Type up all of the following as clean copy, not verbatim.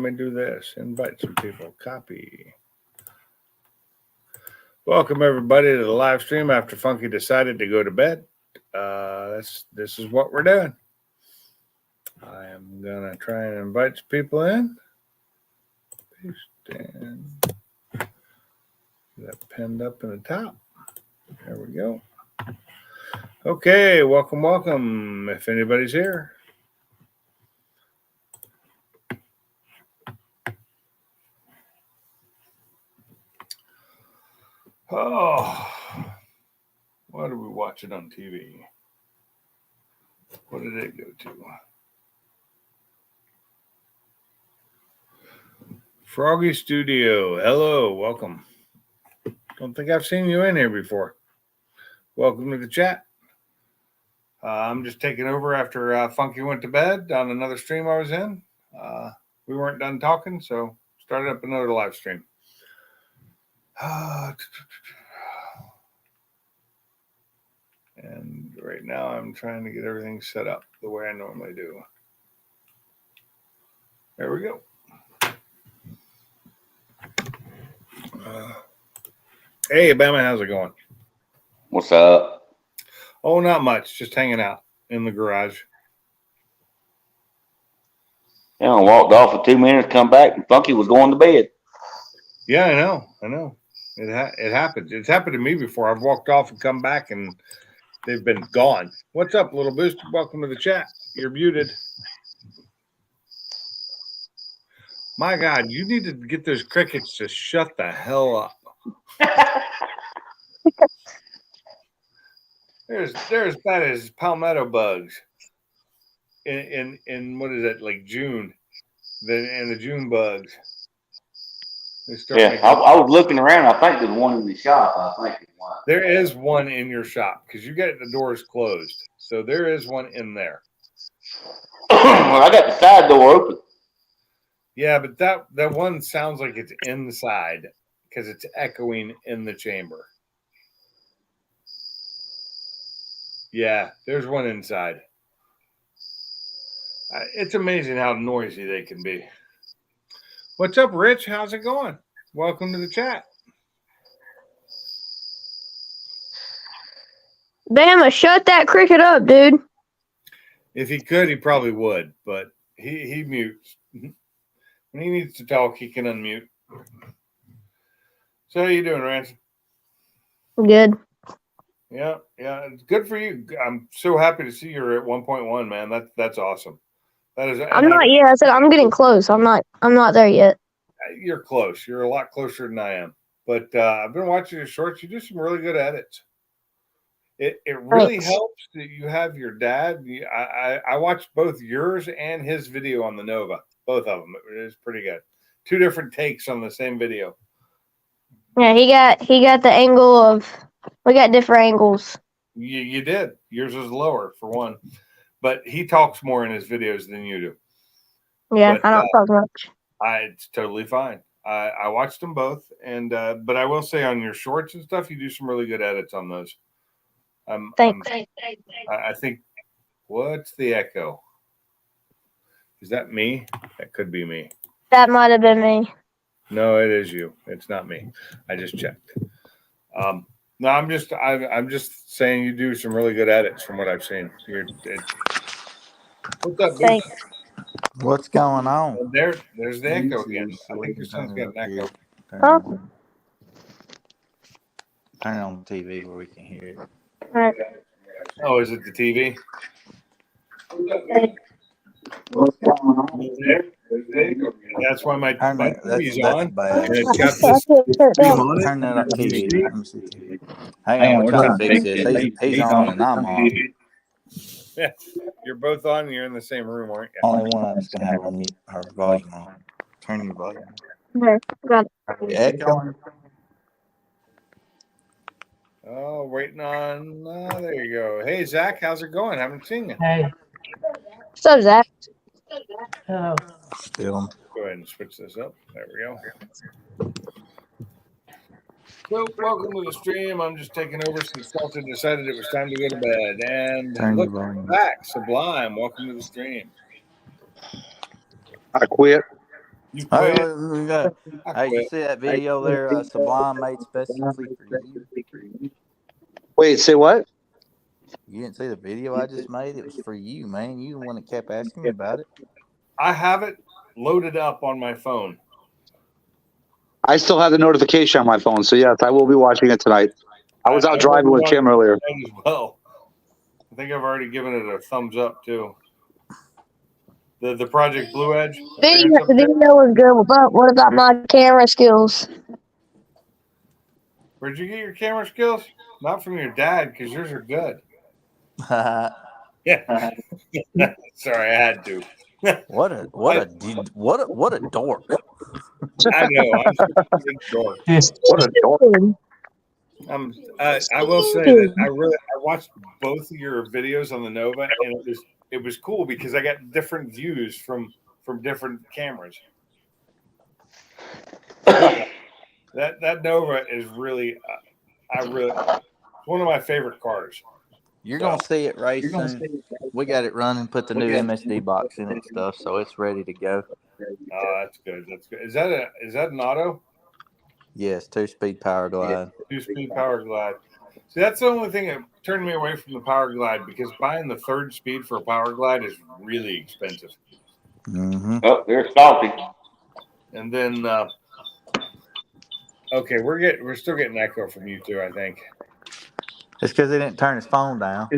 let me do this. Invite some people. Copy. Welcome everybody to the live stream after Funky decided to go to bed. This is what we're doing. I am gonna try and invite some people in. Paste in. That pinned up in the top. There we go. Okay, welcome. If anybody's here. Oh, what are we watching on TV? What did it go to? Froggy Studio. Hello, welcome. Don't think I've seen you in here before. Welcome to the chat. I'm just taking over after Funky went to bed on another stream I was in. We weren't done talking, so started up another live stream. And right now I'm trying to get everything set up the way I normally do. There we go. Hey, Obama, how's it going? What's up? Oh, not much. Just hanging out in the garage. Yeah, I walked off for 2 minutes, come back, and Funky was going to bed. Yeah, I know. It happens. It's happened to me before. I've walked off and come back, and they've been gone. What's up, Little Boost? Welcome to the chat. You're muted. My God, you need to get those crickets to shut the hell up. They're as bad as palmetto bugs in what is it, like June? And the June bugs. Yeah, I was looking around. I think there's one in the shop. There is one in your shop because you got the doors closed. So there is one in there. Well, I got the side door open. Yeah, but that one sounds like it's inside because it's echoing in the chamber. Yeah, there's one inside. It's amazing how noisy they can be. What's up, Rich? How's it going? Welcome to the chat. Bama, shut that cricket up, dude. If he could, he probably would, but he mutes. When he needs to talk, he can unmute. So how you doing, Rance? Good. Yeah, it's good for you. I'm so happy to see you're at 1.1, man. That's awesome. That is. I'm not yet. I said I'm getting close. I'm not there yet. You're close. You're a lot closer than I am. But I've been watching your shorts. You do some really good edits. It really Thanks. helps that you have your dad. I watched both yours and his video on the Nova. Both of them. It is pretty good. Two different takes on the same video. Yeah, he got the angle of. We got different angles. You did. Yours is lower for one, but he talks more in his videos than you do. Yeah, But, I don't talk much. It's totally fine. I watched them both, and but I will say on your shorts and stuff, you do some really good edits on those. Thanks. I think. What's the echo? Is that me? That could be me. That might have been me. No, it is you. It's not me. I just checked. No, I'm just saying you do some really good edits from what I've seen. What's up, Thanks. What's going on? There's the echo again. I think your son's got an echo. Oh. Turn it on the TV where we can hear it. All right. Oh, is it the TV? What's going on? That's why my TV's that's on. bad. And it's got this on it. Turn that up TV. Let me see TV. Hang on, we're trying to fix this. He's on and I'm on. Yeah, you're both on and you're in the same room, aren't you? Only one of us can have our volume on. Turn your volume on. Okay, got it. Echo. Oh, waiting on. There you go. Hey, Zach, how's it going? Haven't seen you. Hey. What's up, Zach? Hello. Still. Go ahead and switch this up. There we go. So, welcome to the stream. I'm just taking over since Celtic decided it was time to go to bed. And Turn your look volume. back, Sublime. Welcome to the stream. I quit. You Hey, quit? hey, you see that video there? Sublime made specially for you. Wait, say what? You didn't see the video I just made? It was for you, man. You the one that kept asking me about it. I have it loaded up on my phone. I still have the notification on my phone, so yes, I will be watching it tonight. I was out will driving be with Kim earlier. watching it as well. I think I've already given it a thumbs up too. The Project Blue Edge. The video was good, but what about my camera skills? Where'd you get your camera skills? Not from your dad, because yours are good. Yeah. Sorry, I had to. What a dork. I know. I'm such a big dork. What a dork. I will say that I watched both of your videos on the Nova, and it was cool because I got different views from different cameras. That Nova is really, it's one of my favorite cars. You're gonna see it right soon. We got it running, put the new MSD box in it and stuff, so it's ready to go. Oh, that's good. That's good. Is that an auto? Yes, 2-speed power glide. 2-speed power glide. See, that's the only thing that turned me away from the power glide, because buying the 3rd speed for a power glide is really expensive. Mm-hmm. Oh, there's Salty. And then, okay, we're still getting echo from you two, I think. It's because he didn't turn his phone down.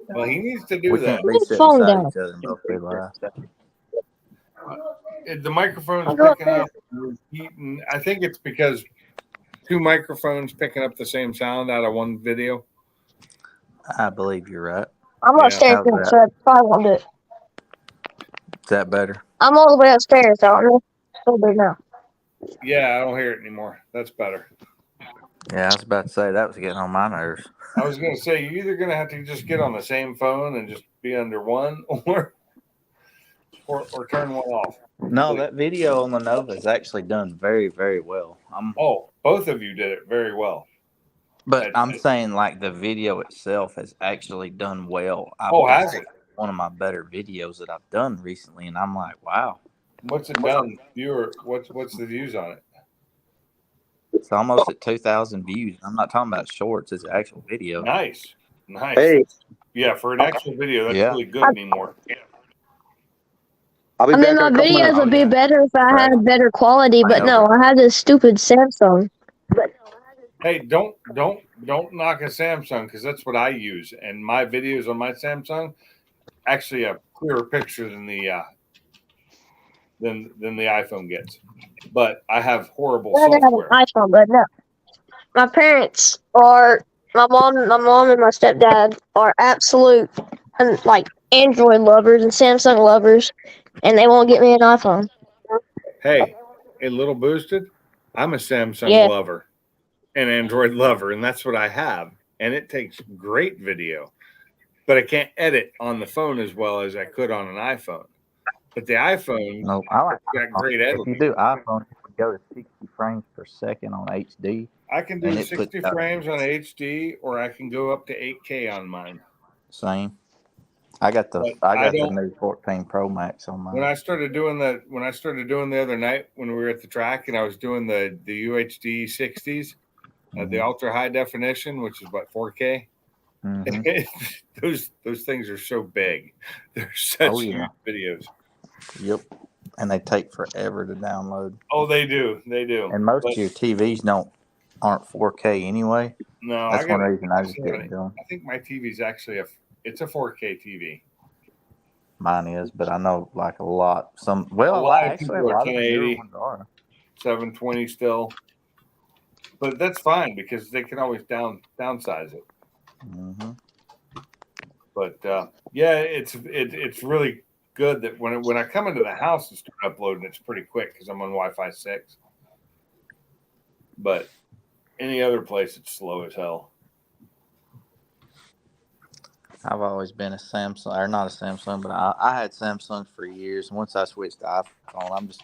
Well, he needs to do We that. can't be sitting Phone beside down. each other and both be live. The microphone's picking up. I think it's because 2 microphones picking up the same sound out of one video. I believe you're right. I'm upstairs now, so I probably won't do it. Is that better? I'm all the way upstairs, so I'm still there now. Yeah, I don't hear it anymore. That's better. Yeah, I was about to say that was getting on my nerves. I was going to say, you're either going to have to just get on the same phone and just be under one, or turn one off. No, that video on the Nova is actually done very, very well. Both of you did it very well. But I'm saying, like, the video itself has actually done well. Has it? One of my better videos that I've done recently, and I'm like, wow. What's it done? What's the views on it? It's almost at 2,000 views. I'm not talking about shorts; it's an actual video. Nice. Hey. Yeah, for an actual video, that's really good anymore. Yeah. I'll be I mean, back my in a couple videos minutes. would be better if I had better quality, but no, I have this stupid Samsung. Hey, don't knock a Samsung, because that's what I use, and my videos on my Samsung actually have clearer picture than the iPhone gets. But I have horrible software. I have an iPhone, but no. My parents are my mom and my stepdad are absolute like Android lovers and Samsung lovers, and they won't get me an iPhone. Hey, a little boosted. I'm a Samsung lover, an Android lover, and that's what I have. And it takes great video, but I can't edit on the phone as well as I could on an iPhone. But the iPhone got great editing. If you do iPhone, you can go to 60 frames per second on HD. I can do 60 frames on HD, or I can go up to 8K on mine. Same. I got the new 14 Pro Max on mine. When I started doing the other night when we were at the track, and I was doing the UHD 60s, the ultra high definition, which is what, 4K. Mm-hmm. those things are so big. They're such huge videos. Yep. And they take forever to download. Oh, they do. They do. And most of your TVs aren't 4K anyway. No, that's one reason I just didn't do them. I think my TV's actually it's a 4K TV. Mine is, but I know like a lot. A lot of 1080, 720 still. But that's fine, because they can always downsize it. Mm-hmm. But it's really good that when I come into the house and start uploading, it's pretty quick because I'm on Wi-Fi 6. But any other place, it's slow as hell. I've always been a Samsung, or not a Samsung, but I had Samsung for years. Once I switched to iPhone,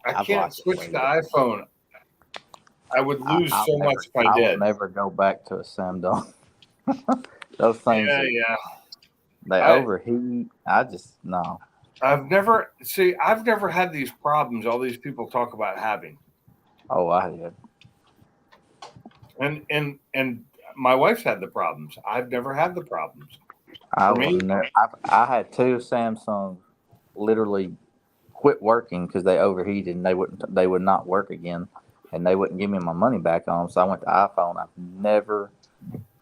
I can't switch to iPhone. I would lose so much if I did. I would never go back to a Samsung. Those things, they overheat. No. I've never had these problems all these people talk about having. Oh, I did. And my wife's had the problems. I've never had the problems. I For me? I had two Samsung literally quit working because they overheated and they would not work again, and they wouldn't give me my money back on them. So I went to iPhone. I've never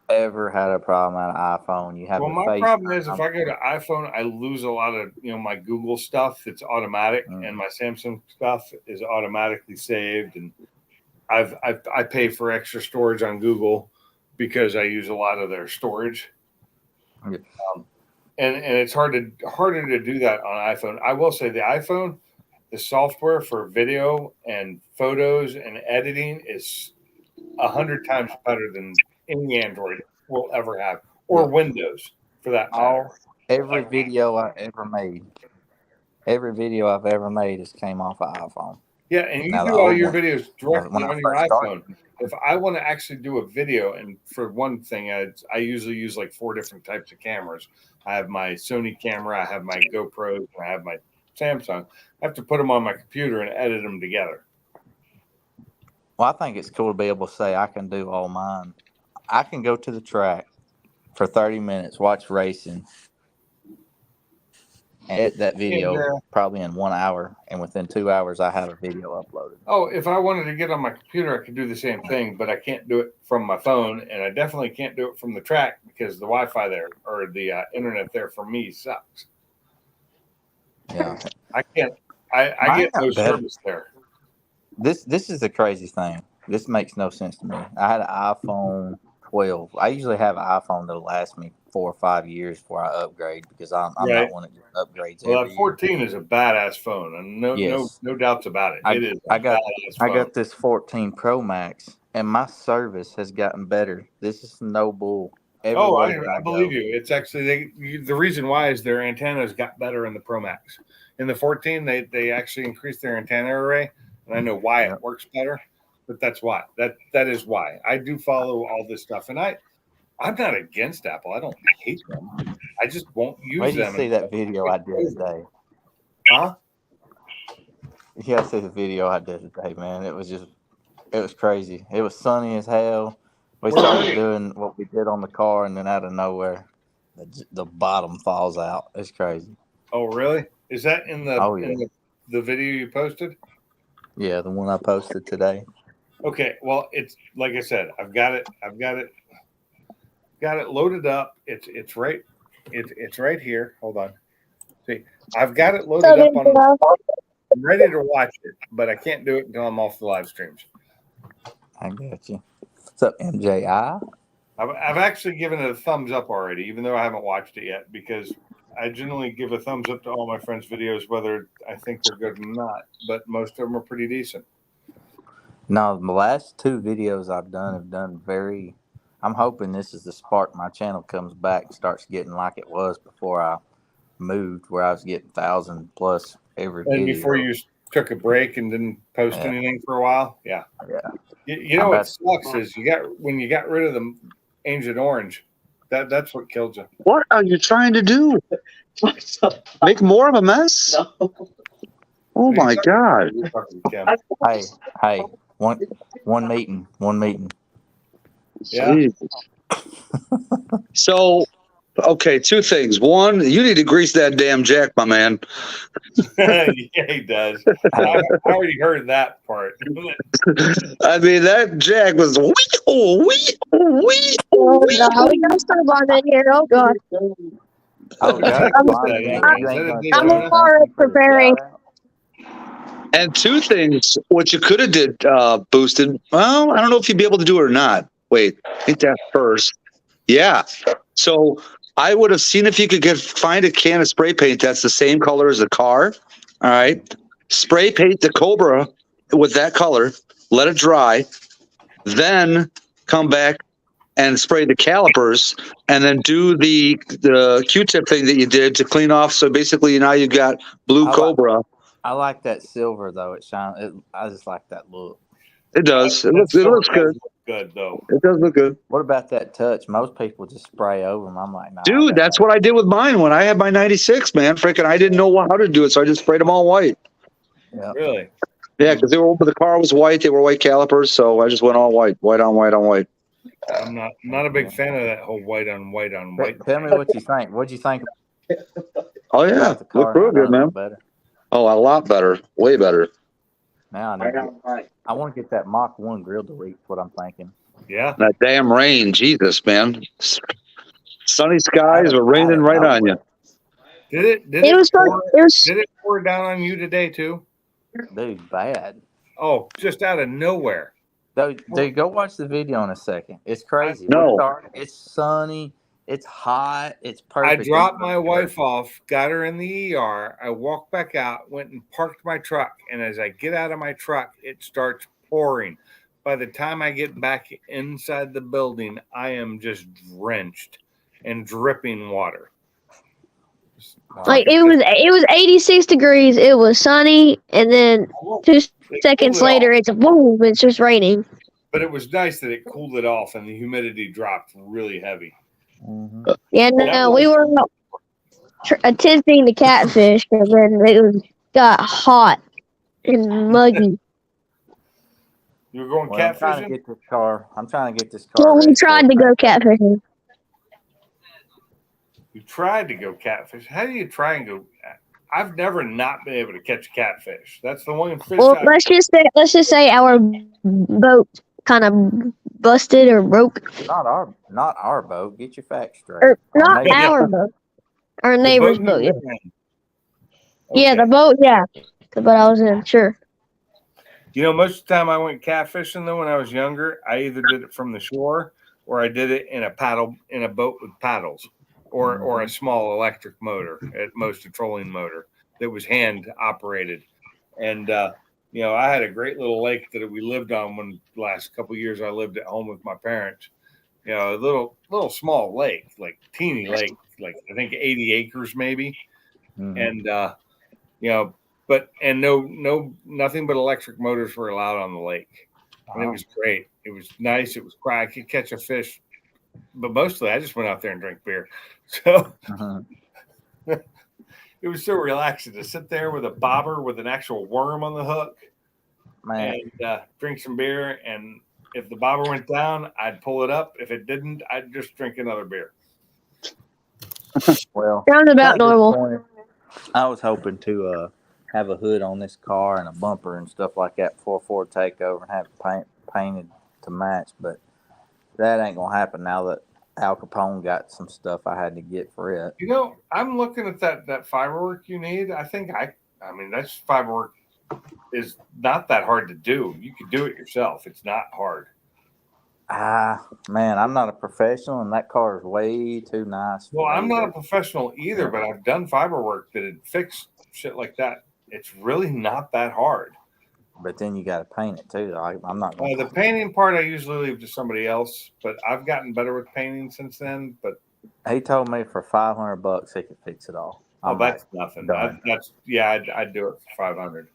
ever had a problem on an iPhone. You have My problem is if I go to iPhone, I lose a lot of my Google stuff. It's automatic, and my Samsung stuff is automatically saved. And I pay for extra storage on Google because I use a lot of their storage. Yeah. And it's harder to do that on iPhone. I will say the iPhone, the software for video and photos and editing is 100 times better than any Android will ever have, or Windows for that matter. Every video I've ever made has came off of iPhone. Yeah, and you Now, do the all old your one, videos directly when I on your first iPhone. started. If I want to actually do a video, and for one thing, I usually use like 4 different types of cameras. I have my Sony camera, I have my GoPro, and I have my Samsung. I have to put them on my computer and edit them together. Well, I think it's cool to be able to say I can do all mine. I can go to the track for 30 minutes, watch racing, and edit that video probably in 1 hour, and within 2 hours I have a video uploaded. Oh, if I wanted to get on my computer, I could do the same thing, but I can't do it from my phone, and I definitely can't do it from the track because the Wi-Fi there or the internet there for me sucks. Yeah, I can't. I get no service there. This is the crazy thing. This makes no sense to me. I had an iPhone 12. I usually have an iPhone that'll last me 4 or 5 years before I upgrade because I'm not one that just upgrades. Well, every that 14 is a badass phone, and no doubts about it. It is. I got this 14 Pro Max, and my service has gotten better. This is no bull. I believe you. It's actually the reason why is their antennas got better in the Pro Max. In the 14, they actually increased their antenna array, and I know why it works better. But that's why. That is why. I do follow all this stuff, and I'm not against Apple. I don't hate them. I just won't use Wait till them. you see that video I did today. Huh? You gotta see the video I did today, man. It was crazy. It was sunny as hell. We started doing what we did on the car, and then out of nowhere, the bottom falls out. It's crazy. Oh, really? Is that in the the video you posted? Yeah, the one I posted today. Okay, well, it's like I said, I've got it loaded up. It's right here. Hold on. See, I've got it loaded up I'm ready to watch it, but I can't do it until I'm off the live streams. I got you. What's up, MJI? I've actually given it a thumbs up already, even though I haven't watched it yet, because I generally give a thumbs up to all my friends' videos, whether I think they're good or not. But most of them are pretty decent. No, the last 2 videos I've done have done very. I'm hoping this is the spark. My channel comes back and starts getting like it was before I moved, where I was getting 1,000 plus every video. And before you took a break and didn't post anything for a while, yeah. You know what sucks is when you got rid of the Ancient Orange, that's what killed you. What are you trying to do? Make more of a mess? No. Oh my God! Hey, one meeting. Yeah. So, okay, 2 things. One, you need to grease that damn jack, my man. Yeah, he does. I already heard that part. I mean, that jack was Oh, no, we gotta start on here. Oh, God. Oh, God. I'm already preparing. And 2 things, what you could have did, boosted. Well, I don't know if you'd be able to do it or not. Wait, I think that first. Yeah. So I would have seen if you could find a can of spray paint that's the same color as the car. All right. Spray paint the Cobra with that color. Let it dry. Then come back and spray the calipers, and then do the Q-tip thing that you did to clean off. So basically, now you've got blue Cobra. I like that silver though. It shines. I just like that look. It does. It looks good. good though. It does look good. What about that touch? Most people just spray over them. I'm like, nah, Dude, that's what I did with mine when I had my 96, man. Freaking, I didn't know how to do it, so I just sprayed them all white. Yeah. Really? Yeah, because the car was white. They were white calipers, so I just went all white on white on white. I'm not a big fan of that whole white on white on white. Tell me what you think. What'd you think Oh yeah, about the car? looked real good, man. Better. Oh, a lot better, way better. Now I want to get that Mach 1 grill delete. What I'm thinking. Yeah. That damn rain, Jesus, man. Sunny skies are raining right on you. Did It was fun. did it pour down on you today too? Dude, bad. Oh, just out of nowhere. Dude, go watch the video in a second. It's crazy. No. It's sunny. It's hot. It's perfect. I dropped my wife off, got her in the ER. I walked back out, went and parked my truck. And as I get out of my truck, it starts pouring. By the time I get back inside the building, I am just drenched and dripping water. Like it was 86 degrees. It was sunny, and then 2 seconds later, it's boom. It's just raining. But it was nice that it cooled it off and the humidity dropped really heavy. Mm-hmm. Yeah, no, we were attempting to catfish, and then got hot and muggy. You were going Well, I'm trying to catfishing? get this car. Well, we ready tried for- to go catfishing. You tried to go catfish. How do you try and go? I've never not been able to catch a catfish. That's the one fish. Well, let's just say our boat kind of busted or broke. Not our boat. Get your facts straight. Or not neighbor's our boat. Our neighbor's boat. Yeah. Yeah, the boat. Yeah, the boat I was in. Sure. You know, most of the time I went catfishing though when I was younger, I either did it from the shore or I did it in a boat with paddles or a small electric motor, at most a trolling motor that was hand operated. And you know, I had a great little lake that we lived on when the last couple of years I lived at home with my parents. You know, a little small lake, like teeny lake, like I think 80 acres maybe. Mhm. And you know, nothing but electric motors were allowed on the lake. And it was great. It was nice. It was quiet. I could catch a fish, but mostly I just went out there and drank beer. So Mhm. it was so relaxing to sit there with a bobber with an actual worm on the hook Man, and drink some beer. And if the bobber went down, I'd pull it up. If it didn't, I'd just drink another beer. well, Sounds about kinda normal. disappointed. I was hoping to have a hood on this car and a bumper and stuff like that before Ford takeover and have it painted to match, but that ain't gonna happen now that Al Capone got some stuff I had to get for it. You know, I'm looking at that fiber work you need. I think I mean, that's fiber work is not that hard to do. You could do it yourself. It's not hard. Man, I'm not a professional, and that car is way too nice. Well, I'm not a a. professional either, but I've done fiber work that had fixed shit like that. It's really not that hard. But then you got to paint it too. I'm not. The painting part I usually leave to somebody else, but I've gotten better with painting since then. But He told me for $500 he could fix it all. that's nothing. done. I'd do it for 500.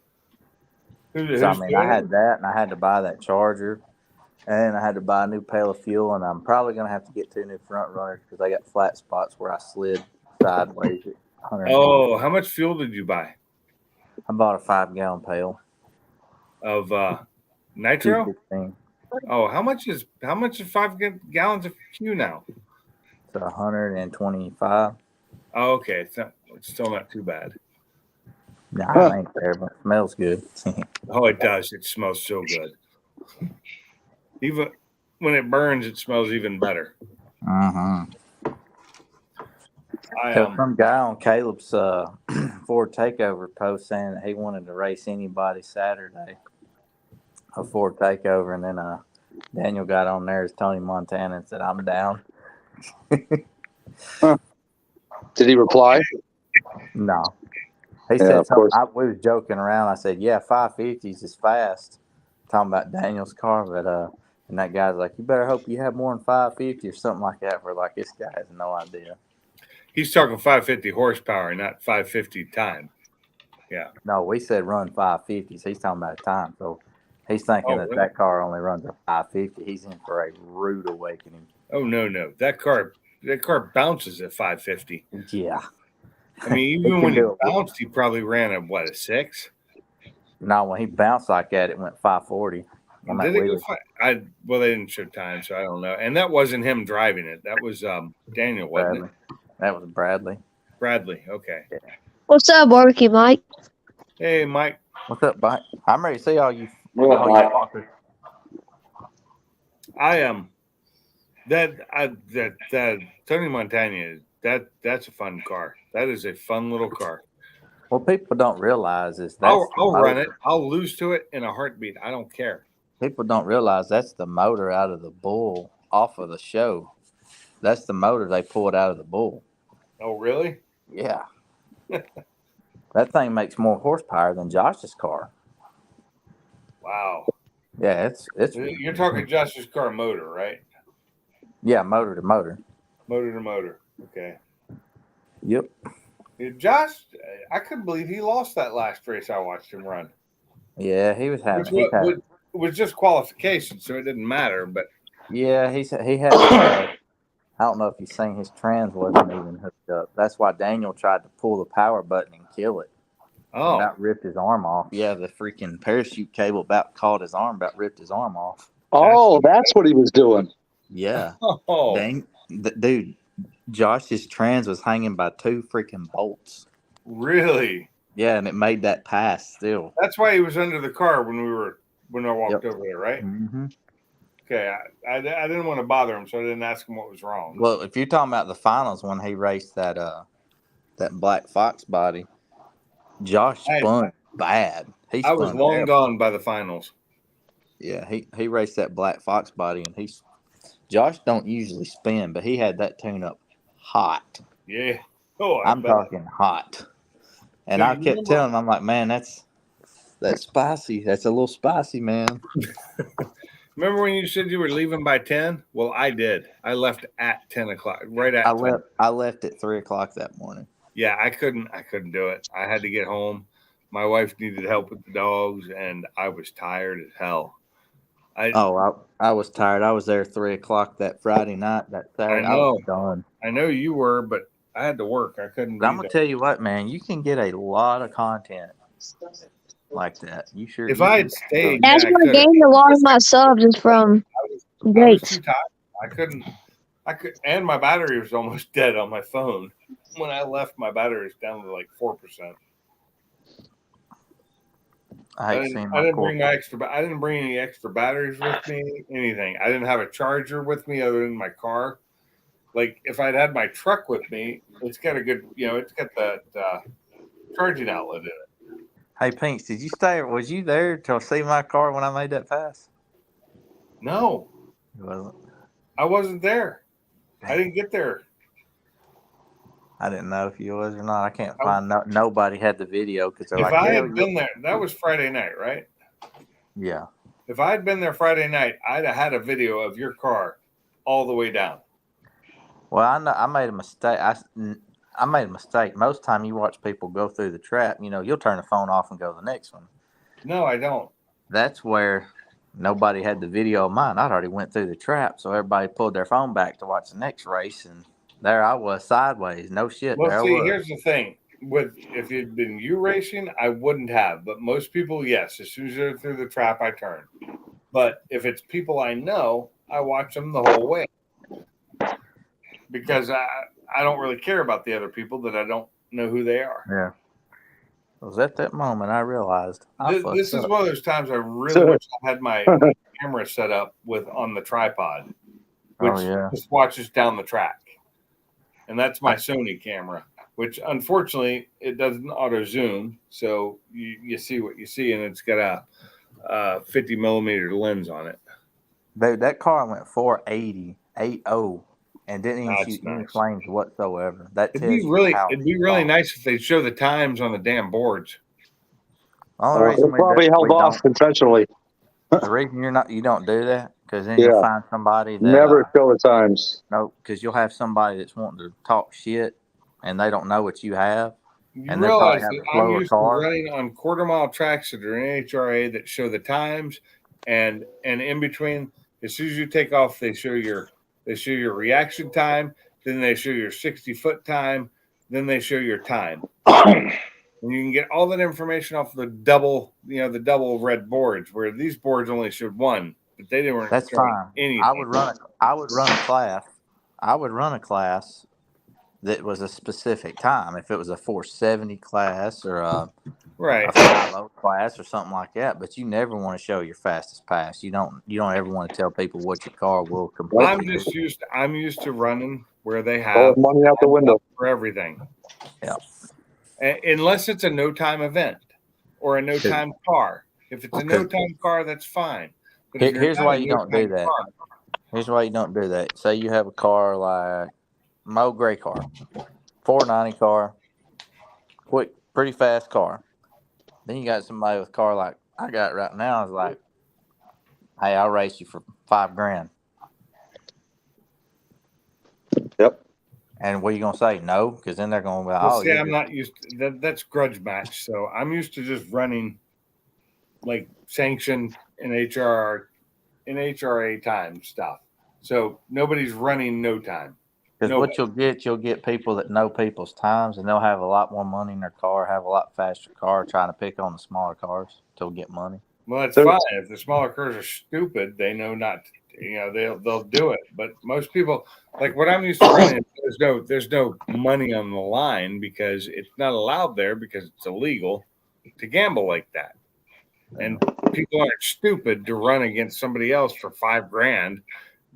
So, I mean, I had that, and I had to buy that charger, and I had to buy a new pail of fuel, and I'm probably going to have to get 2 new front runners because they got flat spots where I slid sideways. At 100. Oh, how much fuel did you buy I bought a 5-gallon pail. of nitro? 216. Oh, how much is 5 gallons of Q now? So 125. Oh, okay, it's still not too bad. Nah, it ain't there, but it smells good. Oh, it does. It smells so good. Even when it burns, it smells even better. Mm-hmm. I So some guy on Caleb's Ford Takeover post saying that he wanted to race anybody Saturday, a Ford Takeover, and then Daniel got on there as Tony Montana and said, "I'm down." Did he reply? No, he Yeah, said of course. we was joking around. I said, "Yeah, 550s is fast." Talking about Daniel's car, but and that guy's like, "You better hope you have more than 550 or something like that." We're like, "This guy has no idea." He's talking 550 horsepower, not 550 time. Yeah. No, we said run 550s. He's talking about a time. So He's thinking Oh, that really? that car only runs a 550. He's in for a rude awakening. Oh no. That car bounces at 550. Yeah. I mean, He even can when he do it. bounced, he probably ran a 6. No, when he bounced like that, it went 540. On that Did it go wheelie. well, they didn't show time, so I don't know. And that wasn't him driving it. That was Daniel, wasn't Bradley. That was Bradley. it? Bradley. Okay. What's up, barbecue Mike? Hey, Mike. What's up, Mike? I'm ready to see all you. Well, all Mike. you fuckers. I am. That Tony Montana. That's a fun car. That is a fun little car. What people don't realize is that's I'll the run motor. it. I'll lose to it in a heartbeat. I don't care. People don't realize that's the motor out of the bull off of the show. That's the motor they pulled out of the bull. Oh, really? Yeah. That thing makes more horsepower than Josh's car. Wow. Yeah, it's You're talking Josh's car motor, right? yeah, motor to motor. Motor to motor. Okay. Yep. Josh, I couldn't believe he lost that last race I watched him run. Yeah, he was having. It was just qualification, so it didn't matter. But Yeah, he had. I don't know if you've seen his trans wasn't even hooked up. That's why Daniel tried to pull the power button and kill it. oh, About ripped his arm off. Yeah, the freaking parachute cable about caught his arm. About ripped his arm off. Oh, that's what he was doing. Yeah. oh, Dude, Josh's trans was hanging by 2 freaking bolts. really? Yeah, and it made that pass still. That's why he was under the car when I walked Yep. over there, right? Mm-hmm. Okay, I didn't want to bother him, so I didn't ask him what was wrong. Well, if you're talking about the finals when he raced that Black Fox body, Josh spun bad. I was long terrible. gone by the finals. Yeah, he raced that Black Fox body, and Josh don't usually spin, but he had that tune up hot. Yeah. Oh, I'm talking hot. And So I you kept remember- telling him, I'm like, man, that's spicy. That's a little spicy, man. Remember when you said you were leaving by 10? Well, I did. I left at 10 o'clock, right at 10. I left at 3:00 that morning. Yeah, I couldn't do it. I had to get home. My wife needed help with the dogs, and I was tired as hell. I was tired. I was there 3:00 that Friday night. That Saturday, I was done. I know you were, but I had to work. I couldn't. But I'm gonna tell you what, man. You can get a lot of content like that. You sure? If I had stayed, That's yeah, where I gained a lot of my subs is from I was Gates. too tired. I could, and my battery was almost dead on my phone. When I left, my battery was down to like 4%. I didn't bring any extra batteries with me. Anything. I didn't have a charger with me other than my car. Like if I'd had my truck with me, it's got a good, it's got the charging outlet in it. Hey, Pinks, did you stay? Was you there to see my car when I made that pass? No, You wasn't. I wasn't there. I didn't get there. I didn't know if you was or not. I can't find nobody had the video because they're If like, I had been there, that was Friday night, right? yeah. If I had been there Friday night, I'd have had a video of your car all the way down. Well, I know I made a mistake. I made a mistake. Most time you watch people go through the trap, you'll turn the phone off and go to the next one. No, I don't. That's where nobody had the video of mine. I'd already went through the trap, so everybody pulled their phone back to watch the next race, and there I was sideways. No shit. Well, there see, I was. here's the thing. If it'd been you racing, I wouldn't have. But most people, yes. As soon as they're through the trap, I turn. But if it's people I know, I watch them the whole way. Because I don't really care about the other people that I don't know who they are. Yeah. It was at that moment I realized. This is one of those times I really wish I had my camera set up on the tripod, which just watches down the track. And that's my Sony camera, which unfortunately it doesn't auto zoom. So you see what you see, and it's got a 50 millimeter lens on it. Dude, that car went 480, 80, and didn't even shoot any flames whatsoever. It'd be really nice if they show the times on the damn boards. They probably held off intentionally. The reason you don't do that because then you'll find somebody that never show the times. No, because you'll have somebody that's wanting to talk shit and they don't know what you have. You And they probably realize have that a I'm slower used to car. running on quarter-mile tracks that are NHRA that show the times, and in between, as soon as you take off, they show your reaction time, then they show your 60-foot time, then they show your time. And you can get all that information off the double red boards, where these boards only showed one, but they didn't. That's fine. Anything. I would run a class. I would run a class that was a specific time. If it was a 470 class or a Right. 50 class or something like that, but you never want to show your fastest pass. You don't ever want to tell people what your car will complete. I'm used to running where they Oh, have money out the window. for everything. Yeah. Unless it's a no time event or a no time car. If it's a no time car, that's fine. But if Here's why you don't do that. Here's why you don't do that. Say you have a car like Mo Gray car, 490 car, quick, pretty fast car. Then you got somebody with a car like I got right now is like, hey, I'll race you for $5,000. Yep. And what are you gonna say? No, because then they're gonna be like, well, see, I'm not used to that. That's grudge match. So I'm used to just running like sanctioned NHRA time stuff. So nobody's running no time. Because what you'll get people that know people's times, and they'll have a lot more money in their car, have a lot faster car, trying to pick on the smaller cars to get money. Well, that's fine. If the smaller cars are stupid, they know not. They'll do it. But most people, like what I'm used to running, there's no money on the line because it's not allowed there because it's illegal to gamble like that. And people aren't stupid to run against somebody else for $5,000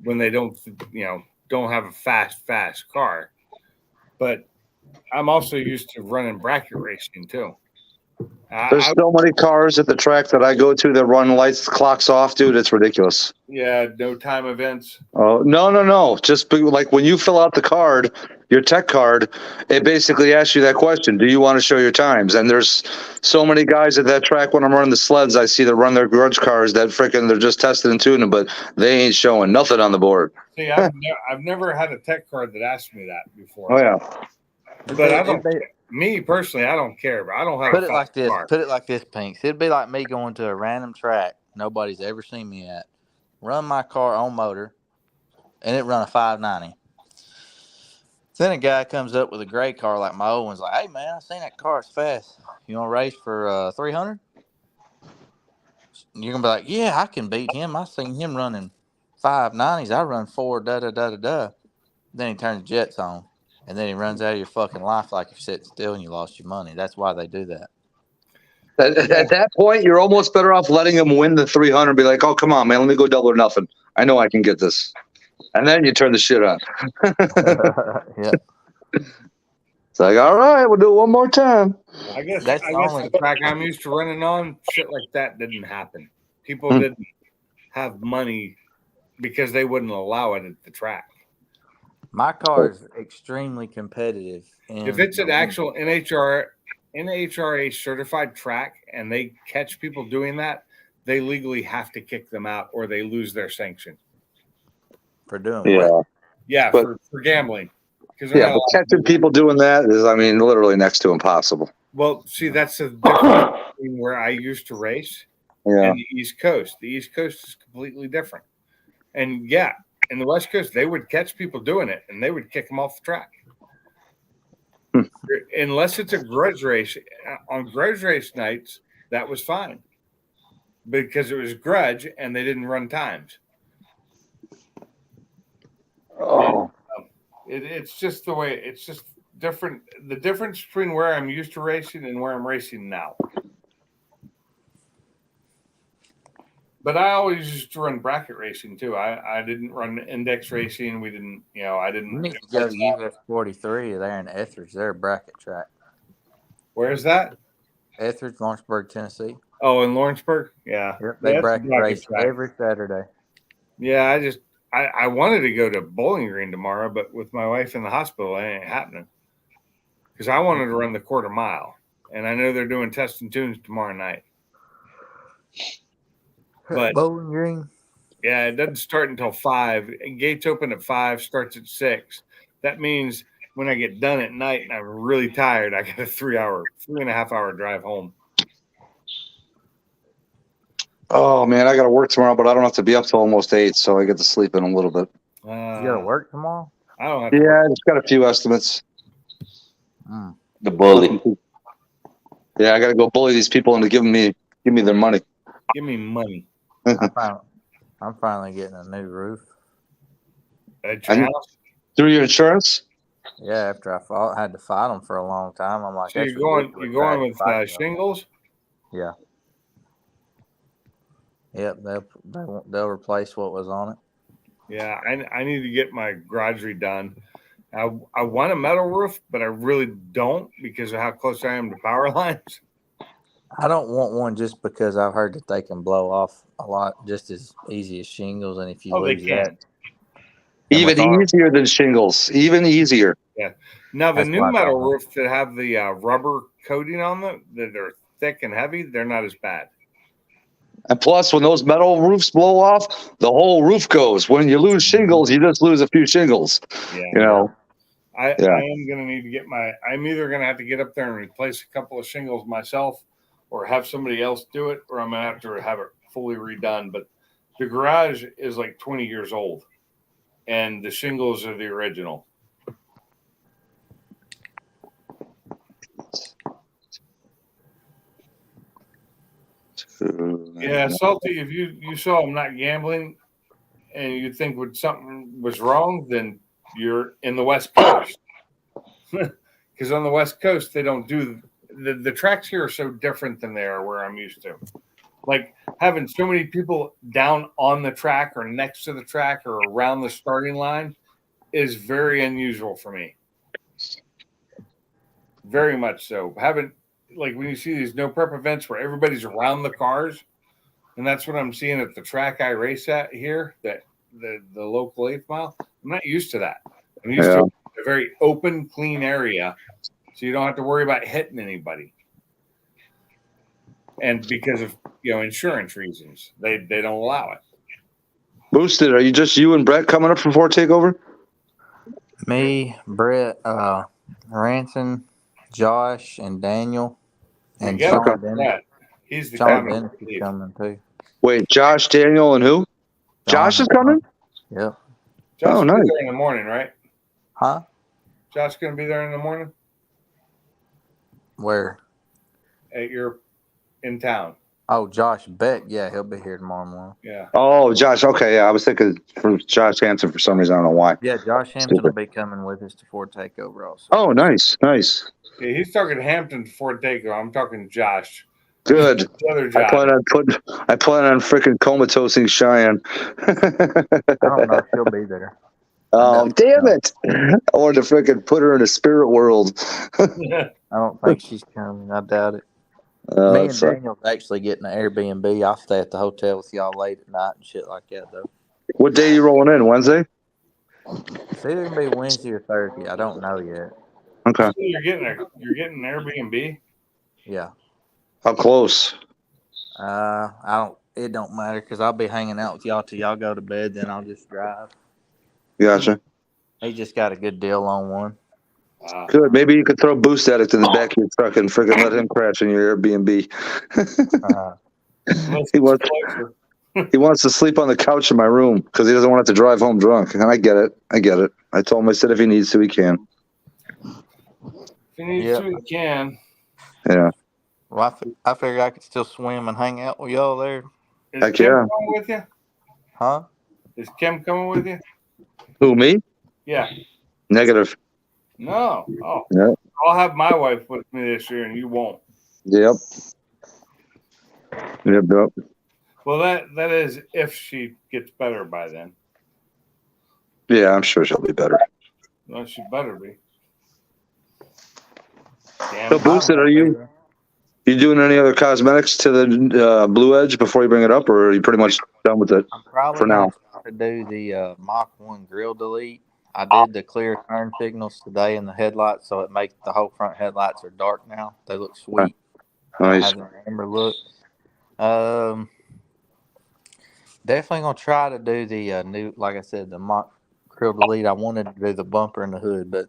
when they don't have a fast car. But I'm also used to running bracket racing too. There's so many cars at the track that I go to that run lights, clocks off, dude. It's ridiculous. Yeah, no time events. Oh, no. Just like when you fill out the card, your tech card, it basically asks you that question. Do you want to show your times? And there's so many guys at that track when I'm running the sleds, I see that run their grudge cars that freaking they're just testing and tuning, but they ain't showing nothing on the board. See, I've never had a tech card that asked me that before. Oh, yeah. But I don't. Me personally, I don't care. But I don't have. Put it like this. Put it like this, Pinks. It'd be like me going to a random track nobody's ever seen me at, run my car on motor, and it run a 590. Then a guy comes up with a gray car like my old one's like, "Hey man, I seen that car. It's fast. You want to race for 300?" You're gonna be like, "Yeah, I can beat him. I seen him running 590s. I run 4 da da da da da." Then he turns the jets on. And then he runs out of your fucking life like you're sitting still and you lost your money. That's why they do that. At that point, you're almost better off letting him win the 300. Be like, oh, come on, man. Let me go double or nothing. I know I can get this. And then you turn the shit on. Yeah. It's like, all right, we'll do it one more time. I guess the track I'm used to running on, shit like that didn't happen. People didn't have money because they wouldn't allow it at the track. My car is extremely competitive. If it's an actual NHRA certified track and they catch people doing that, they legally have to kick them out or they lose their sanction. For doing what? Yeah, but, for gambling. Yeah, but catching people doing that is, literally next to impossible. Well, see, that's the difference between where I used to race and the East Coast. The East Coast is completely different. And yeah, in the West Coast, they would catch people doing it, and they would kick them off the track. Unless it's a grudge race. On grudge race nights, that was fine. Because it was grudge, and they didn't run times. Oh. It's just the way – it's just different. The difference between where I'm used to racing and where I'm racing now. But I always used to run bracket racing too. I didn't run index racing. We didn't, I didn't. You need to go to US 43 there in Etheridge. They're a bracket track. Where's that? Etheridge, Lawrenceburg, Tennessee. Oh, in Lawrenceburg? Yeah. Yep, they bracket race every Saturday. Yeah, I wanted to go to Bowling Green tomorrow, but with my wife in the hospital, it ain't happening. Because I wanted to run the quarter mile. And I know they're doing test and tunes tomorrow night. But Bowling Green. Yeah, it doesn't start until 5. Gates open at 5, starts at 6. That means when I get done at night and I'm really tired, I got a 3.5 hour drive home. Oh man, I got to work tomorrow, but I don't have to be up till almost 8, so I get to sleep in a little bit. You gotta work tomorrow? I don't have to Yeah, work. I just got a few estimates. The bully. Yeah, I got to go bully these people into give me their money. Give me money. I'm finally getting a new roof. At your house? Through your insurance? Yeah, after had to fight them for a long time. I'm like, So that's you're going ridiculous. with shingles? Yeah. Yep, they'll replace what was on it. Yeah, I need to get my garage redone. I want a metal roof, but I really don't because of how close I am to power lines. I don't want one just because I've heard that they can blow off a lot just as easy as shingles, and if you Oh, they lose can. that, Even easier than shingles. Even easier. Yeah. Now the That's new what I metal thought. roofs that have the rubber coating on them that are thick and heavy, they're not as bad. And plus, when those metal roofs blow off, the whole roof goes. When you lose shingles, you just lose a few shingles. Yeah. You know. I Yeah. am going to need to get I'm either going to have to get up there and replace a couple of shingles myself or have somebody else do it, or I'm going to have to have it fully redone. But the garage is like 20 years old and the shingles are the original. Yeah, Salty, if you saw I'm not gambling and you think something was wrong, then you're in the West Coast. Because on the West Coast, they don't do the tracks here are so different than they are where I'm used to. Like having so many people down on the track or next to the track or around the starting line is very unusual for me. Very much so. Having like when you see these no prep events where everybody's around the cars, and that's what I'm seeing at the track I race at here, that the local 8th mile. I'm not used to that. I'm used to a very open, clean area, so you don't have to worry about hitting anybody. And because of insurance reasons, they don't allow it. Boosted, are you and Brett coming up for Ford Takeover? Me, Brett, Ranson, Josh, and Daniel, and Sean Dennis. He's the Sean Dennis is coming too. Wait, Josh, Daniel, and who? Josh is coming? Yep. Josh oh, nice. Be there in the morning, right? Huh? Josh going to be there in the morning? Where? In town. Oh, Josh Beck. Yeah, he'll be here tomorrow morning. Yeah. Oh, Josh. Okay, yeah. I was thinking for Josh Hanson for some reason. I don't know why. Yeah, Josh Hampton will be coming with us to Ford Takeover also. Oh, nice. Yeah, he's talking Hampton to Ford Takeover. I'm talking Josh. Good. The other Josh. I plan on freaking comatosing Cheyenne. I don't know if she'll be there. Oh, damn it. I wanted to freaking put her in a spirit world. I don't think she's coming. I doubt it. Me and Daniel's actually getting an Airbnb. I'll stay at the hotel with y'all late at night and shit like that, though. What day are you rolling in? Wednesday? It's either going to be Wednesday or Thursday. I don't know yet. Okay. So you're getting an Airbnb? Yeah. How close? It don't matter because I'll be hanging out with y'all till y'all go to bed. Then I'll just drive. Gotcha. He just got a good deal on one. Good. Maybe you could throw Boost Addict in the back of your truck and freaking let him crash in your Airbnb. He wants to sleep on the couch in my room because he doesn't want to drive home drunk. And I get it. I told him, I said if he needs to, he can. If he needs to, he can. Yeah. Well, I figured I could still swim and hang out with y'all there. Is Heck Kim yeah. coming with you? Huh? Is Kim coming with you? Who, me? Yeah. Negative. No. Oh. Yep. I'll have my wife with me this year, and you won't. Yep. Well, that is if she gets better by then. Yeah, I'm sure she'll be better. Well, she better be. So, Boosted, are you doing any other cosmetics to the Blue Edge before you bring it up, or are you pretty much done with it I'm probably for now? to do the Mach 1 grill delete. I did the clear turn signals today in the headlights, so it makes the whole front headlights are dark now. They look sweet. Nice. Have an amber look. Definitely gonna try to do the new, like I said, the Mach grill delete. I wanted to do the bumper and the hood, but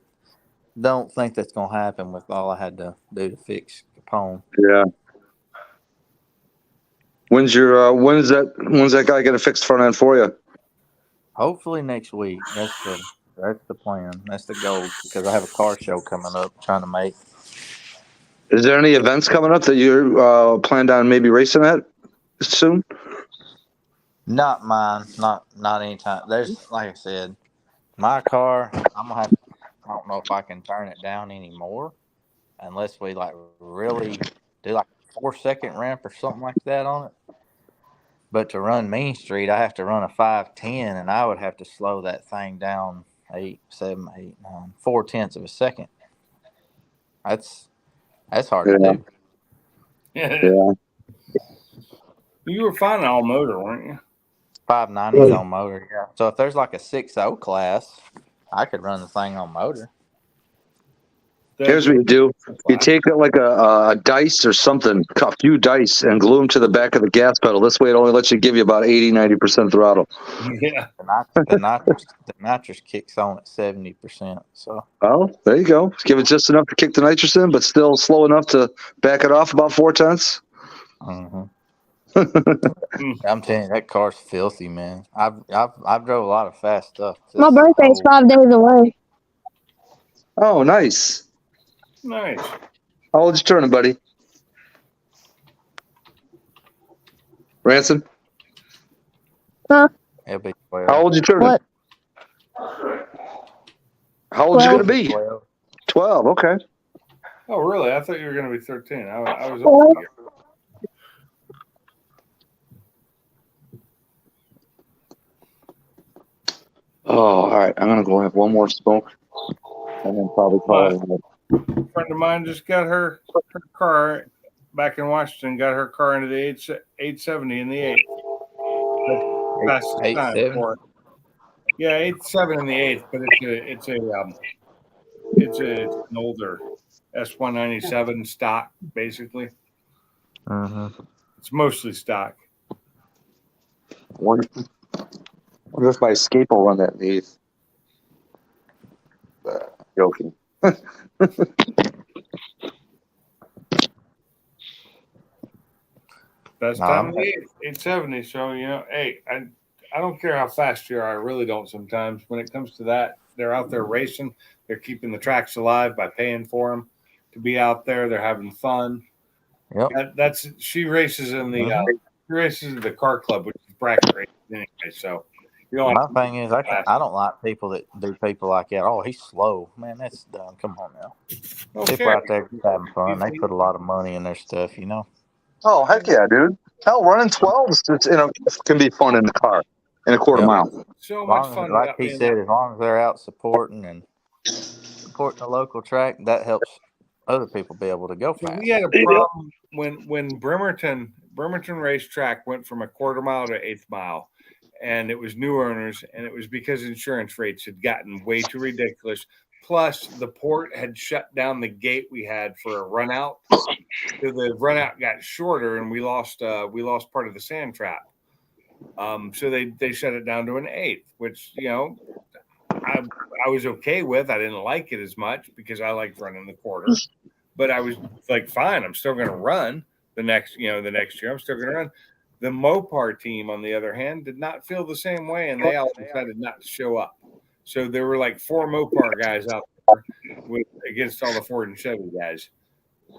don't think that's gonna happen with all I had to do to fix Capone. Yeah. When's that guy gonna fix the front end for you? Hopefully next week. That's the plan. That's the goal because I have a car show coming up trying to make. Is there any events coming up that you're planned on maybe racing at soon? Not mine. Not anytime. There's like I said, my car. I'm gonna have. I don't know if I can turn it down anymore, unless we like really do like a 4-second ramp or something like that on it. But to run Main Street, I have to run a 510, and I would have to slow that thing down 8, 7, 8, 9, 4/10 of a second. That's hard to do. Yeah. You were fine all motor, weren't you? 590s on motor, yeah. So if there's like a 6.0 class, I could run the thing on motor. Here's what you do. You take like a dice or something, a few dice, and glue them to the back of the gas pedal. This way it only lets you give you about 80-90% throttle. Yeah. The nitrous kicks on at 70%. So Oh, there you go. Give it just enough to kick the nitrous in, but still slow enough to back it off about 4/10. I'm telling you, that car's filthy, man. I've drove a lot of fast stuff. My birthday's 5 days away. Oh, nice. Nice. How old you turning, buddy? Ransom? Huh? It'll be 12. How old you turning? What? How old you 12. gonna be? 12. 12. Okay. Oh, really? I thought you were going to be 13. I was Well, up here. Oh, all right. I'm gonna go have one more smoke, and then probably call it. A friend of mine just got her car back in Washington, got her car into the 870 in the 8th. Fastest time 8.7? for it. Yeah, 8.7 in the 8th, but it's an older S197 stock, basically. It's mostly stock. Wonder if my escape will run that in the 8th. Joking. Best time of the 870. So, hey, I don't care how fast you are. I really don't sometimes. When it comes to that, they're out there racing. They're keeping the tracks alive by paying for them to be out there. They're having fun. Yep. She races in the she races in the car club, which is bracket racing anyway. So, my thing is, I don't like people that do people like that. Oh, he's slow, man. That's dumb. Come on now. People out there just having fun. They put a lot of money in their stuff, Oh, heck yeah, dude. Hell, running 12s can be fun in the car in a quarter mile. So much fun. Like he said, as long as they're out supporting the local track, that helps other people be able to go fast. We had a problem when Bremerton Racetrack went from a quarter mile to 1/8 mile, and it was new owners, and it was because insurance rates had gotten way too ridiculous. Plus, the port had shut down the gate we had for a run out. So the run out got shorter, and we lost part of the sand trap. So they shut it down to an 1/8, which I was okay with. I didn't like it as much because I liked running the quarter, but I was like, fine, I'm still going to run the next year. I'm still going to run. The Mopar team, on the other hand, did not feel the same way, and they all decided not to show up. So there were like 4 Mopar guys out there against all the Ford and Chevy guys.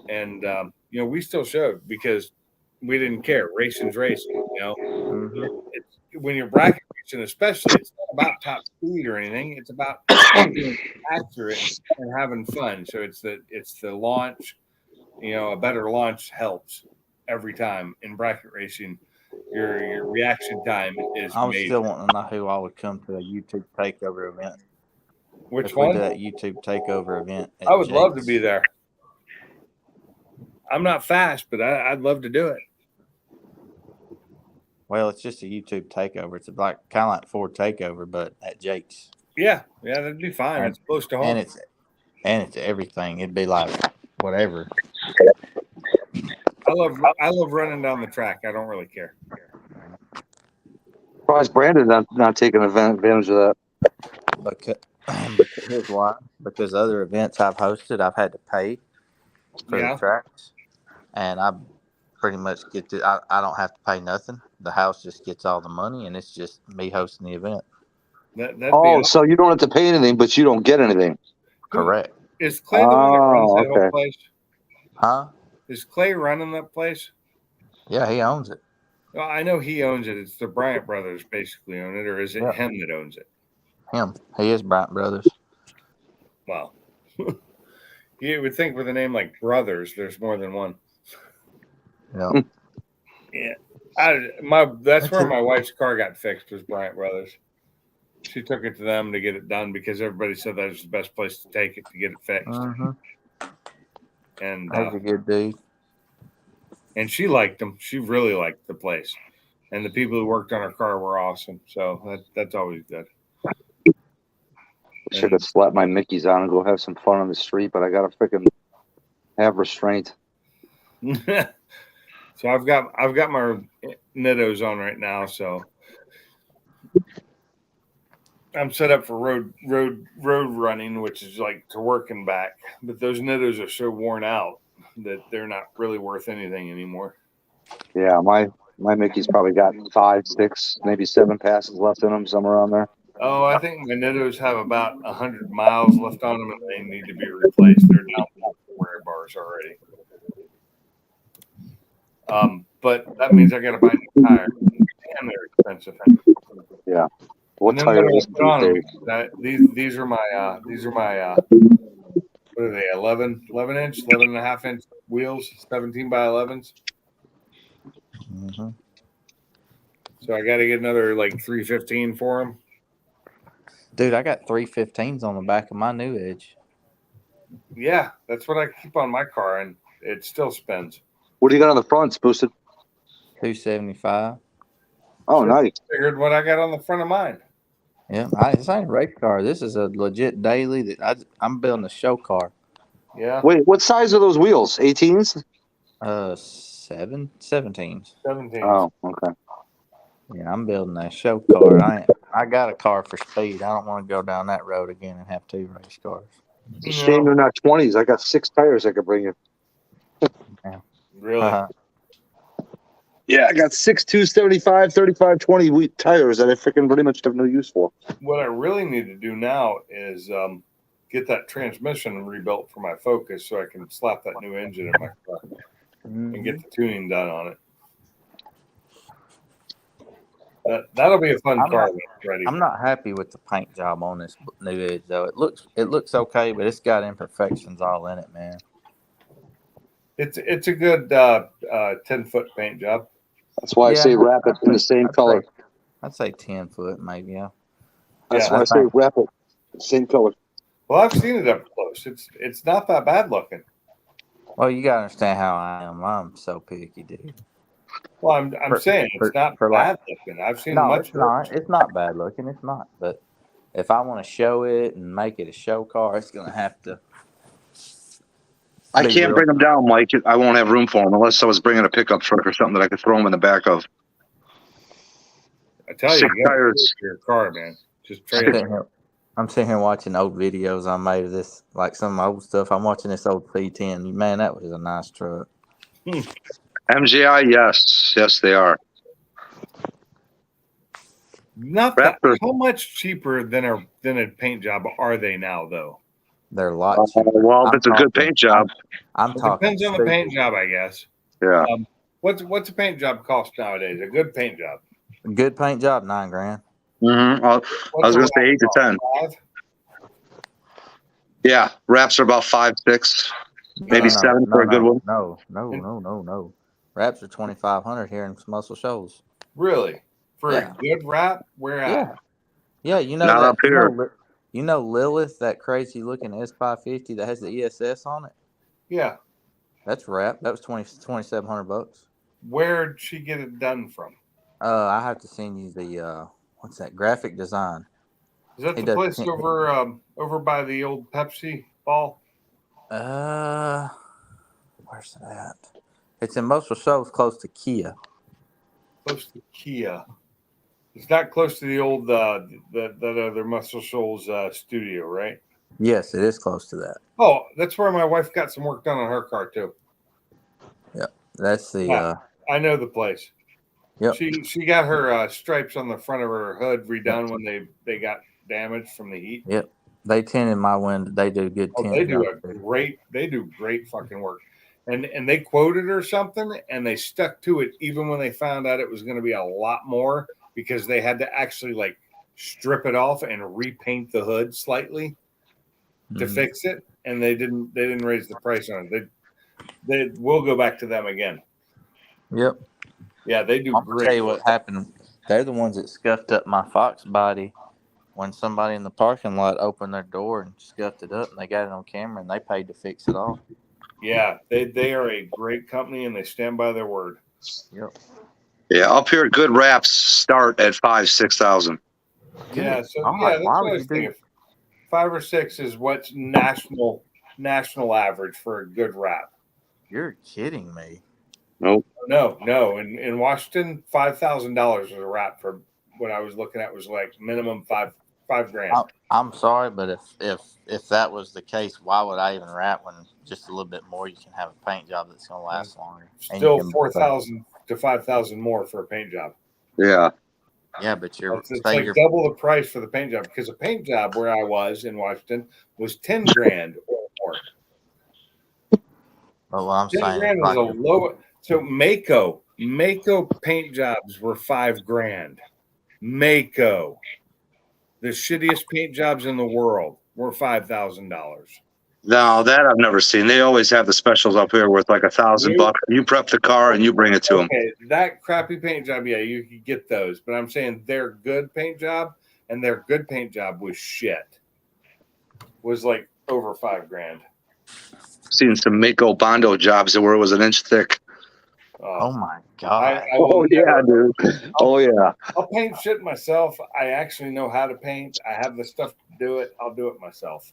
And, we still showed because we didn't care. Racing's racing, when you're bracket racing, especially, it's not about top speed or anything. It's about being accurate and having fun. So it's the launch, a better launch helps every time in bracket racing. Your reaction time is I'm major. still wanting to know who I would come to a YouTube takeover event. Which one? We did that YouTube takeover event. I would love to be there. I'm not fast, but I'd love to do it. Well, it's just a YouTube takeover. It's kind of like Ford takeover, but at Jake's. Yeah, that'd be fine. It's close to home, and it's everything. It'd be like whatever. I love running down the track. I don't really care. Surprised Brandon not taking advantage of that. But here's why. because other events I've hosted, I've had to pay for Yeah. the tracks, and I pretty much get to. I don't have to pay nothing. The house just gets all the money, and it's just me hosting the event. That'd be Oh, awesome. so you don't have to pay anything, but you don't get anything. Correct. Is Clay the one that runs Oh, that whole okay. place? Huh? Is Clay running that place? Yeah, he owns it. Well, I know he owns it. It's the Bryant brothers basically own it, or is it Yeah. him that owns it? Him. He is Bryant Brothers. Wow. You would think with a name like Brothers, there's more than one. Yeah. Yeah. That's where my wife's car got fixed, was Bryant Brothers. She took it to them to get it done because everybody said that was the best place to take it to get it fixed. Mm-hmm. And That's a good dude. and she liked them. She really liked the place, and the people who worked on her car were awesome. So that's always good. Should have slapped my Mickeys on and go have some fun on the street, but I gotta freaking have restraint. So I've got my Nittos on right now, so I'm set up for road running, which is like to work and back. But those Nittos are so worn out that they're not really worth anything anymore. Yeah, my Mickey's probably got 5, 6, maybe 7 passes left in them, somewhere around there. Oh, I think my Nittos have about 100 miles left on them, and they need to be replaced. They're down wear bars already. But that means I got to buy new tires. Damn, they're expensive. Yeah. What And then tire what I is put on them, these are my what are they, 11 inch, 11 and a half inch wheels, 17 by 11s. Mm-hmm. So I got to get another like 315 for them. Dude, I got 315s on the back of my new Edge. Yeah, that's what I keep on my car, and it still spins. What do you got on the front, boosted? 275. Oh, So nice. Figured what I got on the front of mine. Yeah, this ain't a race car. This is a legit daily that I'm building a show car. Yeah. Wait, what size are those wheels? 18s? 17s. 17. Oh, okay. Yeah, I'm building a show car. I got a car for speed. I don't want to go down that road again and have 2 race cars. It's a shame they're not 20s. I got 6 tires I could bring you. Really? Yeah, I got 6 275, 35, 20 wheat tires that I freaking pretty much have no use for. What I really need to do now is get that transmission rebuilt for my Focus so I can slap that new engine in my car and get the tuning done on it. That'll be a fun car when it's ready. I'm not happy with the paint job on this new Edge though. It looks okay, but it's got imperfections all in it, man. It's a good 10-foot paint job. That's why I say wrap it in the same color. I'd say 10 foot, maybe. Yeah. That's why I say wrap it same color. Well, I've seen it up close. It's not that bad looking. Well, you gotta understand how I am. I'm so picky, dude. Well, I'm saying it's not bad looking. I've seen much. It's not. It's not bad looking. It's not. But if I want to show it and make it a show car, it's gonna have to. I can't bring them down, Mike. I won't have room for them unless I was bringing a pickup truck or something that I could throw them in the back of. I tell you, 6 tires. Your car, man. Just trade it. I'm sitting here watching old videos I made of this, like some of my old stuff. I'm watching this old P10. Man, that was a nice truck. MGI, yes, they are. Not that. How much cheaper than a paint job are they now, though? They're a lot cheaper. Well, if it's a good paint job. I'm talking. Depends on the paint job, I guess. Yeah. What's a paint job cost nowadays? A good paint job. A good paint job, $9 grand. Mm-hmm. I was going to say 8 to 10. 5? Yeah, wraps are about 5, 6, maybe 7 for a good one. No. Wraps are $2,500 here in Muscle Shoals. Really? For a good wrap? Where at? Yeah. You know Not that, up here. You know Lilith, that crazy looking S550 that has the ESS on it? Yeah. That's wrap. That was $2,700. Where'd she get it done from? I have to send you the what's that? Graphic Design. Is that the place over by the old Pepsi ball? Where's it at? It's in Muscle Shoals, close to Kia. Close to Kia. It's not close to the old that other Muscle Shoals studio, right? Yes, it is close to that. Oh, that's where my wife got some work done on her car too. That's the Yeah. I know the place. Yep. She got her stripes on the front of her hood redone when they got damaged from the heat. Yep. They tinted my window. They do good Oh, tint. they do great fucking work. And they quoted her something and they stuck to it even when they found out it was going to be a lot more because they had to actually like strip it off and repaint the hood slightly to fix it, and they didn't raise the price on it. They will go back to them again. Yep. Yeah, they do I'm great. gonna tell you what happened. They're the ones that scuffed up my Fox body when somebody in the parking lot opened their door and scuffed it up, and they got it on camera, and they paid to fix it all. Yeah, they are a great company, and they stand by their word. Yep. Yeah, up here, good wraps start at 5,000-6,000. Yeah, so I'm yeah, like, that's why what I would was you do? thinking. 5 or 6 is what's national average for a good wrap. You're kidding me. Nope. No. In Washington, $5,000 was a wrap for what I was looking at was like minimum $5,000. I'm sorry, but if that was the case, why would I even wrap when just a little bit more you can have a paint job that's going to last longer? Still 4,000 to 5,000 more for a paint job. Yeah. Yeah, but It's like double the price for the paint job because a paint job where I was in Washington was $10,000 or more. But what I'm 10 saying grand is was like a low. So Mako paint jobs were $5,000. Mako, the shittiest paint jobs in the world, were $5,000. No, that I've never seen. They always have the specials up here worth like $1,000. You prep the car and you bring it to them. Okay, that crappy paint job, yeah, you could get those, but I'm saying their good paint job and their good paint job was shit. Was like over $5,000. Seen some Mako Bondo jobs where it was an inch thick. oh my god! Dude. Oh yeah. I'll paint shit myself. I actually know how to paint. I have the stuff to do it. I'll do it myself.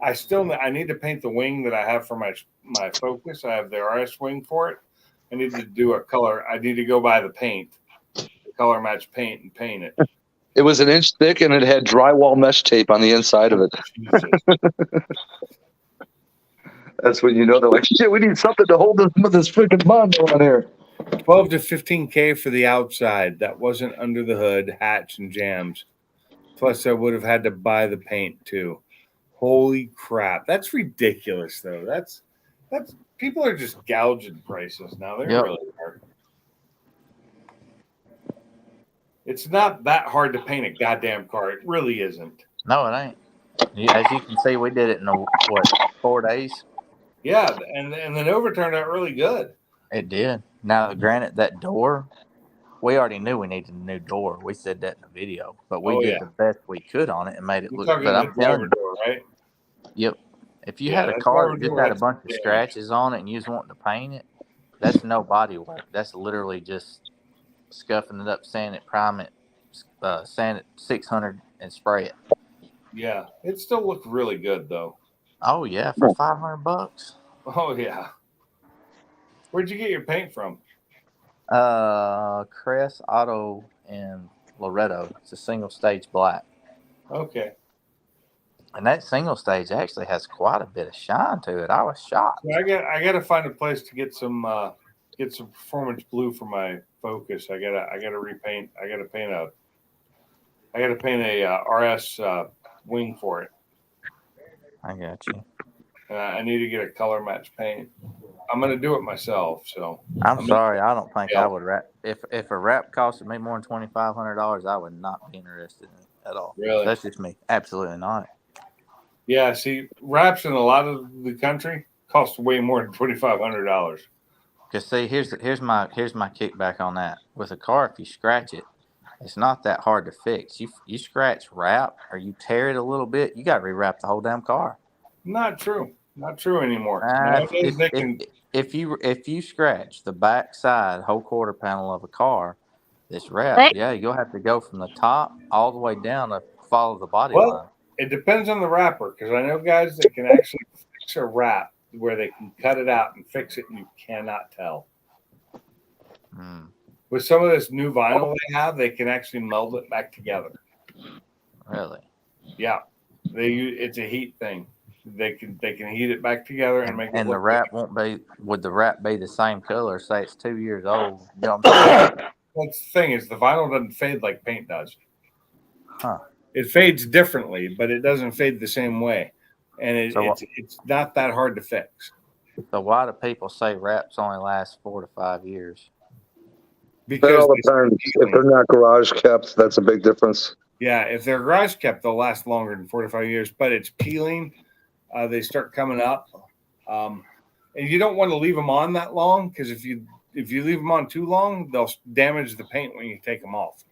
I need to paint the wing that I have for my Focus. I have the RS wing for it. I need to do a color. I need to go buy the paint, the color match paint, and paint it. It was an inch thick and it had drywall mesh tape on the inside of it. Jesus. That's when you know they're like, shit, we need something to hold this freaking Bondo on here. 12 to 15K for the outside. That wasn't under the hood, hatch, and jams. Plus, I would have had to buy the paint too. Holy crap. That's ridiculous, though. That's people are just gouging prices now. They really are. It's not that hard to paint a goddamn car. It really isn't. No, it ain't. As you can see, we did it in 4 days. Yeah, and the Nova turned out really good. It did. Now, granted, that door, we already knew we needed a new door. We said that in the video, but we did the best we could on it and made it look. But I'm telling you, door, right? Yep. If you had a car that just had a bunch of scratches on it and you was wanting to paint it, that's no body work. That's literally just scuffing it up, sand it, prime it, sand it 600 and spray it. Yeah, it still looked really good though. Oh yeah, for $500. Oh yeah. Where'd you get your paint from? Crest Auto in Loretto. It's a single stage black. Okay. And that single stage actually has quite a bit of shine to it. I was shocked. So I got to find a place to get some performance blue for my Focus. I gotta repaint. I gotta paint a RS wing for it. I got you. I need to get a color match paint. I'm gonna do it myself. So I'm sorry. I don't think I would wrap. If a wrap costed me more than $2,500, I would not be interested in it at all. Really? That's just me. Absolutely not. Yeah. See, wraps in a lot of the country cost way more than $2,500. Because see, here's my kickback on that. With a car, if you scratch it, it's not that hard to fix. You scratch wrap or you tear it a little bit, you got to rewrap the whole damn car. Not true. Not true anymore. If you scratch the back side whole quarter panel of a car that's wrapped, you'll have to go from the top all the way down to follow the body line. It depends on the wrapper because I know guys that can actually fix a wrap where they can cut it out and fix it and you cannot tell. With some of this new vinyl they have, they can actually meld it back together. Really? Yeah. It's a heat thing. They can heat it back together and make it And the look wrap won't be. Would the wrap be the same color? Say it's 2 years old. You know what I'm saying? That's the thing is the vinyl doesn't fade like paint does. Huh. It fades differently, but it doesn't fade the same way, and So it's not that hard to fix. So why do people say wraps only last 4 to 5 years? That Because all depends. If they're not garage kept, that's a big difference. yeah, if they're garage kept, they'll last longer than 4 to 5 years. But it's peeling; they start coming up, and you don't want to leave them on that long because if you leave them on too long, they'll damage the paint when you take them off.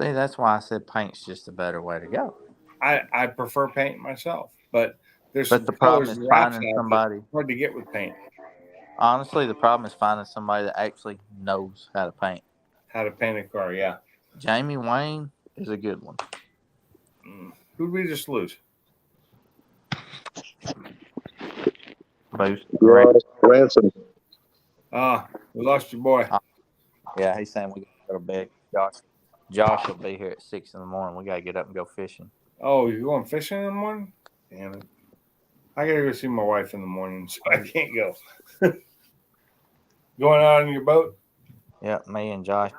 See, that's why I said paint's just a better way to go. I prefer paint myself, but there's But some the problem colors is and wraps finding out that somebody. are hard to get with paint. Honestly, the problem is finding somebody that actually knows how to paint. How to paint a car? Yeah. Jamie Wayne is a good one. Who'd we just lose? Boost. Ransom. We lost your boy. Yeah, he's saying we got to go to bed. Josh will be here at 6 in the morning. We got to get up and go fishing. Oh, you going fishing in the morning? Damn it. I gotta go see my wife in the morning, so I can't go. Going out on your boat? Yep, me and Josh.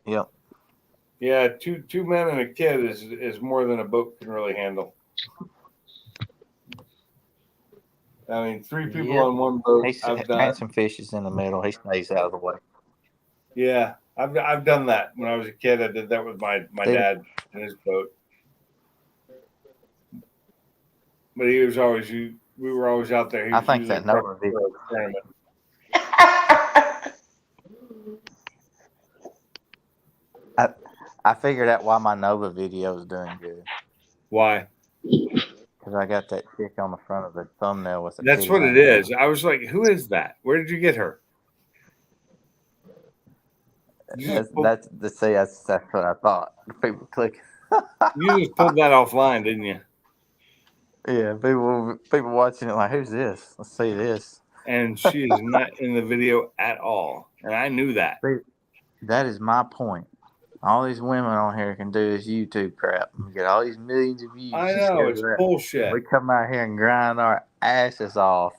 Yep. Yeah, two men and a kid is more than a boat can really handle. I mean, 3 people Yep. on one boat. He's I've done. Handsome Fish is in the middle. He stays out of the way. Yeah, I've done that when I was a kid. I did that with my dad in his boat. But he was always we were always out there. He I was think usually that Nova video. for a tournament. I figured out why my Nova video is doing good. Why? Because I got that chick on the front of the thumbnail with the That's titty what hanging it out. is. I was like, who is that? Where did you get her? You just pulled That's what I thought. People click. you just pulled that offline, didn't you? Yeah, people watching it like, who's this? Let's see this. And she is not in the video at all. And I knew that. That is my point. All these women on here can do this YouTube crap and get all these millions of views. I know, it's bullshit. We come out here and grind our asses off.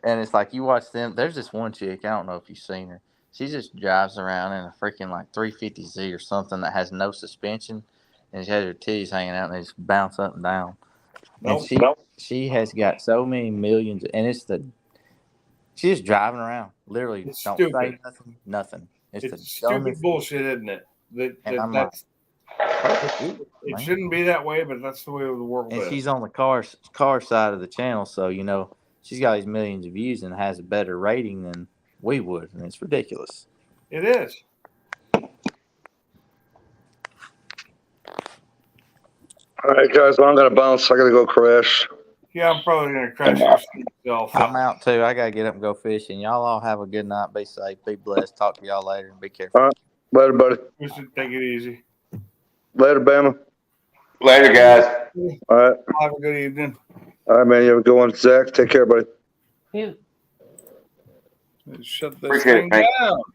And it's like you watch them. There's this one chick, I don't know if you've seen her. She just drives around in a freaking like 350Z or something that has no suspension. And she has her titties hanging out and they just bounce up and down. And she has got so many millions. And she's just driving around. Literally, It's don't stupid. say nothing. It's the Stupid dumbest. bullshit, isn't it? And I'm That's like, it shouldn't be that way, but that's the way of the world and is. she's on the car side of the channel, so she's got these millions of views and has a better rating than we would, and it's ridiculous. It is. All right, guys, well, I'm going to bounce. I got to go crash. Yeah, I'm probably gonna crash myself. I'm out too. I gotta get up and go fishing. Y'all all have a good night. Be safe. Be blessed. Talk to y'all later and be careful. All right. Later, buddy. We should take it easy. Later, Bama. Later, guys. All right. Have a good evening. All right, man. You have a good one. Zach, take care, buddy. You Shut this Appreciate it, thing thank down.